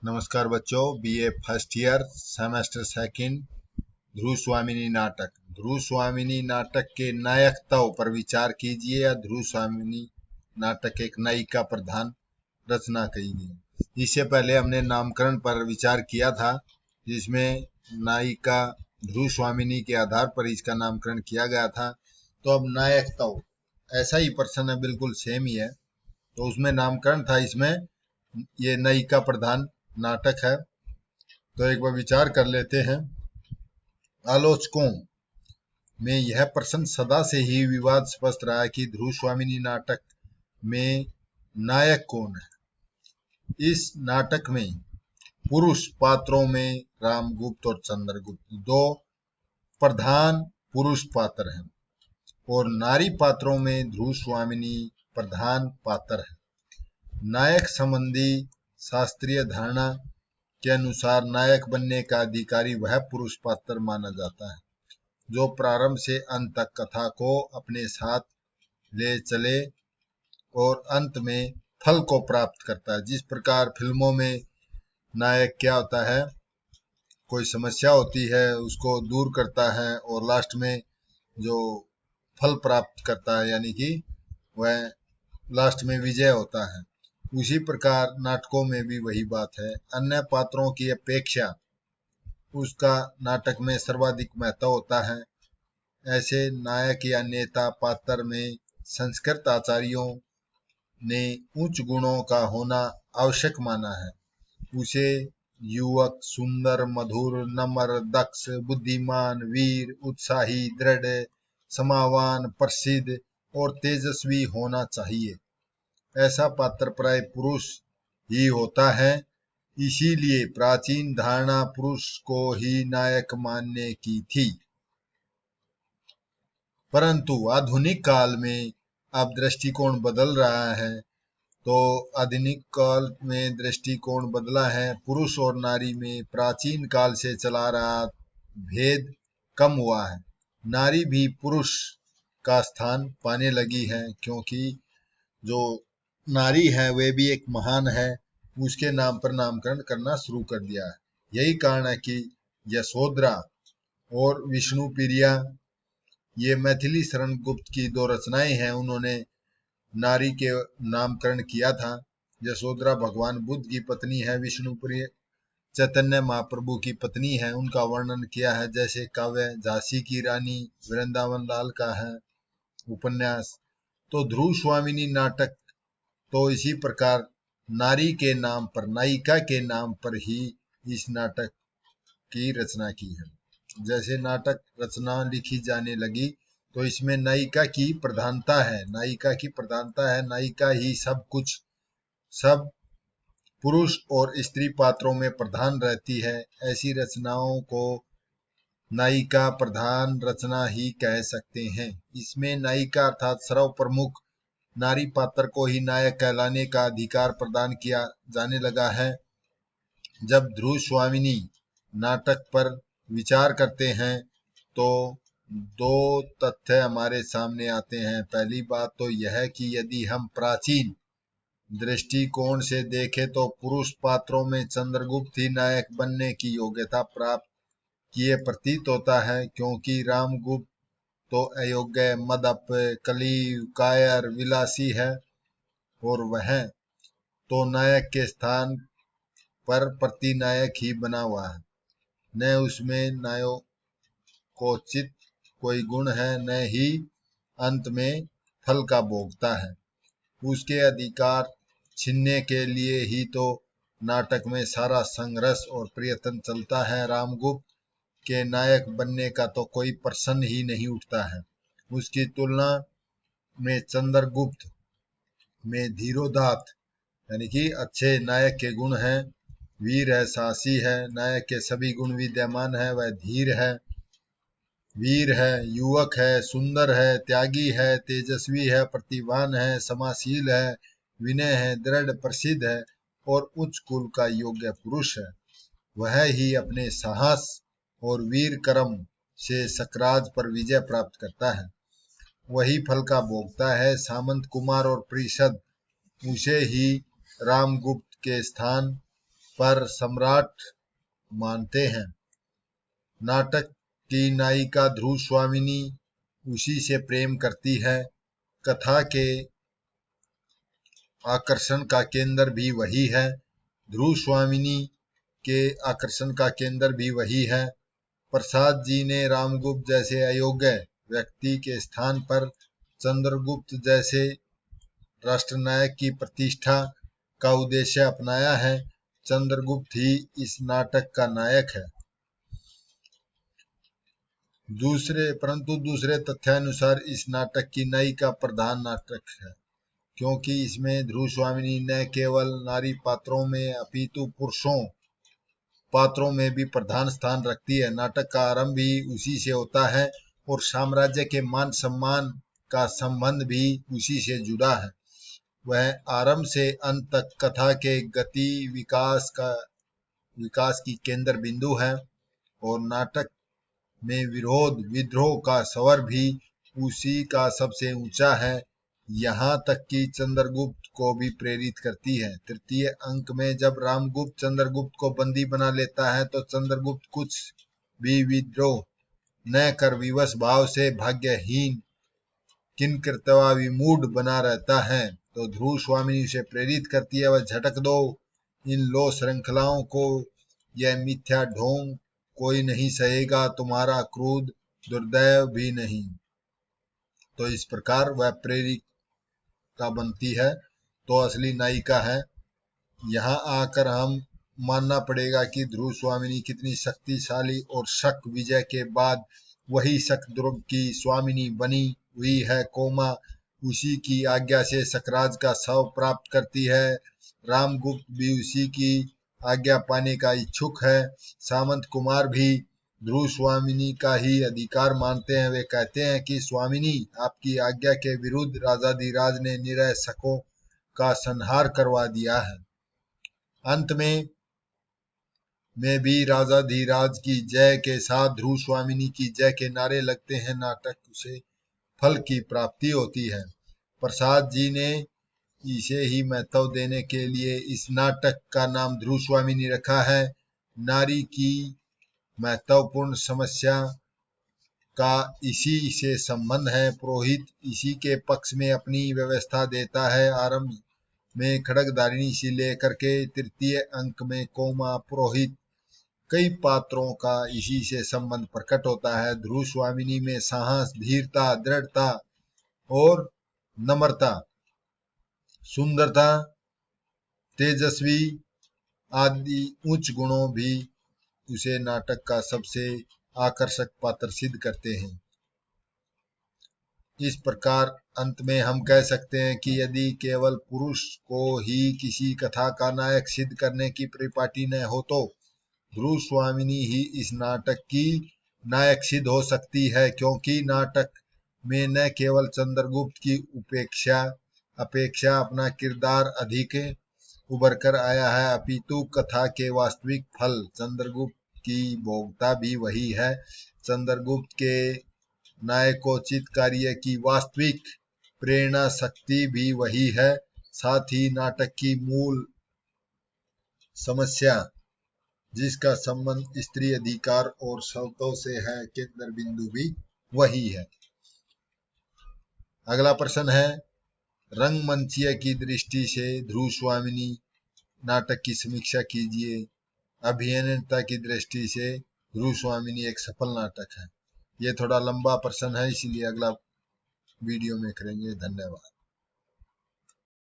नमस्कार बच्चों, BA first year semester second Dhruv Swamini नाटक। ध्रुव स्वामिनी नाटक के नायकताओं पर विचार कीजिए। या ध्रुव स्वामिनी नाटक एक नायिका प्रधान रचना कीजिए। इससे पहले हमने नामकरण पर विचार किया था, जिसमें नायिका ध्रुव स्वामिनी के आधार पर इसका नामकरण किया गया था। तो अब नायकताओं ऐसा ही प्रश्न है, बिल्कुल सेम ही है। तो उसमें नामकरण था, इसमें ये नायिका प्रधान नाटक है। तो एक बार विचार कर लेते हैं। आलोचकों में यह प्रश्न सदा से ही विवाद स्पष्ट रहा है कि ध्रुव स्वामिनी नाटक में नायक कौन है। इस नाटक में पुरुष पात्रों में रामगुप्त और चंद्रगुप्त दो प्रधान पुरुष पात्र हैं और नारी पात्रों में ध्रुव स्वामिनी प्रधान पात्र है। नायक संबंधी शास्त्रीय धारणा के अनुसार नायक बनने का अधिकारी वह पुरुष पात्र माना जाता है जो प्रारंभ से अंत तक कथा को अपने साथ ले चले और अंत में फल को प्राप्त करता है। जिस प्रकार फिल्मों में नायक क्या होता है, कोई समस्या होती है उसको दूर करता है और लास्ट में जो फल प्राप्त करता है, यानी कि वह लास्ट में विजय होता है। उसी प्रकार नाटकों में भी वही बात है। अन्य पात्रों की अपेक्षा उसका नाटक में सर्वाधिक महत्व होता है। ऐसे नायक या नेता पात्र में संस्कृत आचार्यों ने उच्च गुणों का होना आवश्यक माना है। उसे युवक, सुंदर, मधुर, नम्र, दक्ष, बुद्धिमान, वीर, उत्साही, दृढ़, समावान, प्रसिद्ध और तेजस्वी होना चाहिए। ऐसा पात्र प्राय पुरुष ही होता है। इसीलिए प्राचीन धारणा पुरुष को ही नायक मानने की थी। परंतु आधुनिक काल में अब दृष्टिकोण बदल रहा है। तो आधुनिक काल में दृष्टिकोण बदला है। पुरुष और नारी में प्राचीन काल से चला रहा भेद कम हुआ है। नारी भी पुरुष का स्थान पाने लगी है, क्योंकि जो नारी है वे भी एक महान है, उसके नाम पर नामकरण करना शुरू कर दिया है। यही कारण है कि यशोधरा और विष्णु प्रिया, ये मैथिली शरण गुप्त की दो रचनाएं हैं, उन्होंने नारी के नामकरण किया था। यशोधरा भगवान बुद्ध की पत्नी है, विष्णुप्रिय चैतन्य महाप्रभु की पत्नी है। उनका वर्णन किया है, जैसे काव्य झांसी की रानी, वृंदावन लाल का है उपन्यास। तो ध्रुव स्वामिनी नाटक तो इसी प्रकार नारी के नाम पर, नायिका के नाम पर ही इस नाटक की रचना की है। जैसे नाटक रचना लिखी जाने लगी तो इसमें नायिका की प्रधानता है। नायिका ही सब कुछ, सब पुरुष और स्त्री पात्रों में प्रधान रहती है। ऐसी रचनाओं को नायिका प्रधान रचना ही कह सकते हैं। इसमें नायिका अर्थात सर्व प्रमुख नारी पात्र को ही नायक कहलाने का अधिकार प्रदान किया जाने लगा है। जब ध्रुव स्वामिनी नाटक पर विचार करते हैं तो दो तथ्य हमारे सामने आते हैं। पहली बात तो यह है कि यदि हम प्राचीन दृष्टिकोण से देखें तो पुरुष पात्रों में चंद्रगुप्त ही नायक बनने की योग्यता प्राप्त किए प्रतीत होता है, क्योंकि रामगुप्त तो अयोग्य, मदप, कलीव, कायर, विलासी है और वह तो नायक के स्थान पर प्रतिनायक ही बना हुआ है। न उसमें नायकोचित कोई गुण है, न ही अंत में फल का भोगता है। उसके अधिकार छीनने के लिए ही तो नाटक में सारा संघर्ष और प्रयत्न चलता है। रामगुप्त के नायक बनने का तो कोई प्रश्न ही नहीं उठता है। उसकी तुलना में चंद्रगुप्त में धीरोदात्त, यानी कि अच्छे नायक के गुण हैं। वीर है, साहसी है, नायक के सभी गुण विद्यमान है। वह धीर है, वीर है, युवक है, सुंदर है, त्यागी है, तेजस्वी है, प्रतिभावान है, समाशील है, विनय है, दृढ़, प्रसिद्ध है और उच्च कुल का योग्य पुरुष है। वह ही अपने साहस और वीर कर्म से सकराज पर विजय प्राप्त करता है। वही फल का भोगता है। सामंत कुमार और परिषद उसे ही रामगुप्त के स्थान पर सम्राट मानते हैं। नाटक की नायिका ध्रुव स्वामिनी उसी से प्रेम करती है। कथा के आकर्षण का केंद्र भी वही है। ध्रुव स्वामिनी के आकर्षण का केंद्र भी वही है। प्रसाद जी ने रामगुप्त जैसे अयोग्य व्यक्ति के स्थान पर चंद्रगुप्त जैसे राष्ट्रनायक की प्रतिष्ठा का उद्देश्य अपनाया है। चंद्रगुप्त ही इस नाटक का नायक है। दूसरे तथ्यानुसार इस नाटक की नायिका प्रधान नाटक है, क्योंकि इसमें ध्रुव स्वामिनी न केवल नारी पात्रों में अपितु पुरुषों पात्रों में भी प्रधान स्थान रखती है। नाटक का आरंभ भी उसी से होता है और साम्राज्य के मान सम्मान का संबंध भी उसी से जुड़ा है। वह आरंभ से अंत तक कथा के गति विकास की केंद्र बिंदु है और नाटक में विरोध विद्रोह का स्वर भी उसी का सबसे ऊंचा है, यहाँ तक कि चंद्रगुप्त को भी प्रेरित करती है। तृतीय अंक में जब रामगुप्त चंद्रगुप्त को बंदी बना लेता है तो चंद्रगुप्त कुछ भी विद्रोह न कर विवश भाव से भाग्यहीन किंकर्तव्य विमूढ़ बना रहता है। तो ध्रुव स्वामिनी उसे प्रेरित करती है, वह झटक दो इन लो श्रृंखलाओं को, यह मिथ्या ढोंग कोई नहीं सहेगा, तुम्हारा क्रोध दुर्दैव भी नहीं। तो इस प्रकार वह प्रेरिका बनती है, तो असली नायिका है। यहाँ आकर हम मानना पड़ेगा कि ध्रुव स्वामिनी कितनी शक्तिशाली और शक विजय के बाद वही शक दुर्ग की स्वामिनी बनी हुई है। कोमा उसी की आज्ञा से सकराज का शव प्राप्त करती है। रामगुप्त भी उसी की आज्ञा पाने का इच्छुक है। सामंत कुमार भी ध्रुव स्वामिनी का ही अधिकार मानते हैं। वे कहते हैं कि स्वामिनी, आपकी आज्ञा के विरुद्ध राजाधिराज ने निरय शकों का संहार करवा दिया है। अंत में भी राजाधिराज की जय के साथ ध्रुव स्वामिनी की जय के नारे लगते हैं। नाटक से फल की प्राप्ति होती है। प्रसाद जी ने इसे ही महत्व देने के लिए इस नाटक का नाम ध्रुव स्वामिनी रखा है। नारी की महत्वपूर्ण समस्या का इसी से संबंध है। पुरोहित इसी के पक्ष में अपनी व्यवस्था देता है। आरंभ में खड्गधारिणी से लेकर के तृतीय अंक में कोमा पुरोहित कई पात्रों का इसी से संबंध प्रकट होता है। ध्रुव स्वामिनी में साहस, धीरता, दृढ़ता और नम्रता, सुंदरता, तेजस्वी आदि उच्च गुणों भी उसे नाटक का सबसे आकर्षक पात्र सिद्ध करते हैं। इस प्रकार अंत में हम कह सकते हैं कि यदि केवल पुरुष को ही किसी कथा का नायक सिद्ध करने की परिपाटी न हो तो ध्रुव स्वामिनी ही इस नाटक की नायक सिद्ध हो सकती है, क्योंकि नाटक में न केवल चंद्रगुप्त की अपेक्षा अपना किरदार अधिक उभर कर आया है, अपितु कथा के वास्तविक फल चंद्रगुप्त की भोक्ता भी वही है। चंद्रगुप्त के नायकोचित कार्य की वास्तविक प्रेरणा शक्ति भी वही है। साथ ही नाटक की मूल समस्या जिसका संबंध स्त्री अधिकार और शर्तों से है, केंद्र बिंदु भी वही है। अगला प्रश्न है, रंगमंचीय की दृष्टि से ध्रुव स्वामिनी नाटक की समीक्षा कीजिए। अभिनेता की दृष्टि से ध्रुव स्वामिनी एक सफल नाटक है। ये थोड़ा लंबा प्रश्न है, इसलिए अगला वीडियो में करेंगे। धन्यवाद।